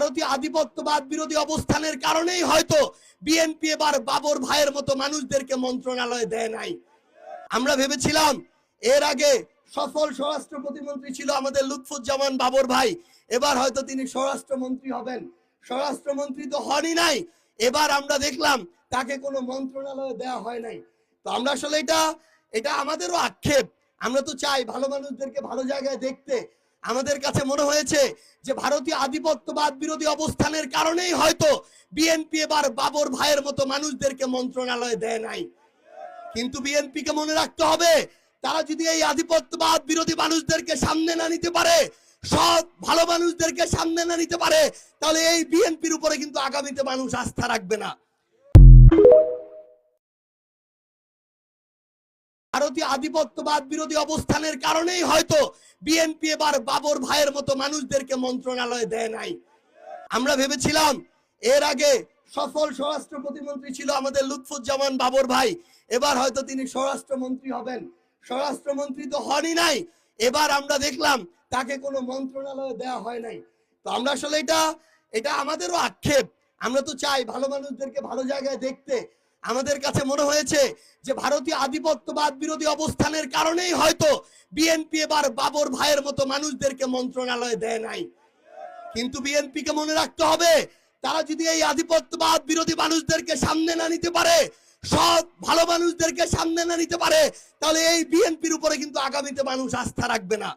ভারতীয় আধিপত্যবাদ বিরোধী অবস্থানের কারণেই হয়তো বিএনপি এবার বাবর ভাইয়ের মতো মানুষদেরকে মন্ত্রণালয়ে দেয় নাই। আমরা ভেবেছিলাম এর আগে সফল স্বরাষ্ট্র প্রতিমন্ত্রী ছিল আমাদের লুৎফুজ্জামান বাবর ভাই, এবার হয়তো তিনি স্বরাষ্ট্রমন্ত্রী হবেন। স্বরাষ্ট্রমন্ত্রী তো হনই নাই, এবার আমরা দেখলাম তাকে কোনো মন্ত্রণালয়ে দেওয়া হয় নাই। তো আমরা আসলে এটা আমাদেরও আক্ষেপ। আমরা তো চাই ভালো মানুষদেরকে ভালো জায়গায় দেখতে। আমাদের কাছে মনে হয়েছে যে ভারতীয় আধিপত্যবাদ বিরোধী অবস্থানের কারণেই হয়তো বিএনপি এবার বাবর ভাইয়ের মতো মানুষদেরকে মন্ত্রণালয়ে দেয় নাই। কিন্তু বিএনপিকে মনে রাখতে হবে, তারা যদি এই আধিপত্যবাদ বিরোধী মানুষদেরকে সামনে না নিতে পারে, সৎ ভালো মানুষদেরকে সামনে না নিতে পারে, তাহলে এই বিএনপির উপরে কিন্তু আগামীতে মানুষ আস্থা রাখবে না। ভারতীয় আধিপত্যবাদ বিরোধী অবস্থানের কারণেই হয়তো বিএনপি এবার বাবর ভাইয়ের মতো মানুষদেরকে মন্ত্রণালয়ে দেয় নাই। আমরা ভেবেছিলাম এর আগে সফল স্বরাষ্ট্র প্রতিমন্ত্রী ছিল আমাদের লুৎফুজ্জামান বাবর ভাই, এবার হয়তো তিনি স্বরাষ্ট্রমন্ত্রী হবেন। স্বরাষ্ট্রমন্ত্রী তো হনই নাই, এবার আমরা দেখলাম তাকে কোনো মন্ত্রণালয়ে দেওয়া হয় নাই। তো আমরা আসলে এটা আমাদেরও আক্ষেপ। আমরা তো চাই ভালো মানুষদেরকে ভালো জায়গায় দেখতে। আমাদের কাছে মনে হয়েছে যে ভারতীয় আধিপত্যবাদ বিরোধী অবস্থানের কারণেই হয়তো বিএনপি এবার বাবর ভাইয়ের মতো মানুষদেরকে মন্ত্রণালয়ে দেয় নাই। কিন্তু বিএনপিকে মনে রাখতে হবে, তারা যদি এই আধিপত্যবাদ বিরোধী মানুষদেরকে সামনে না নিতে পারে, সৎ ভালো মানুষদেরকে সামনে না নিতে পারে, তাহলে এই বিএনপির উপরে কিন্তু আগামীতে মানুষ আস্থা রাখবে না।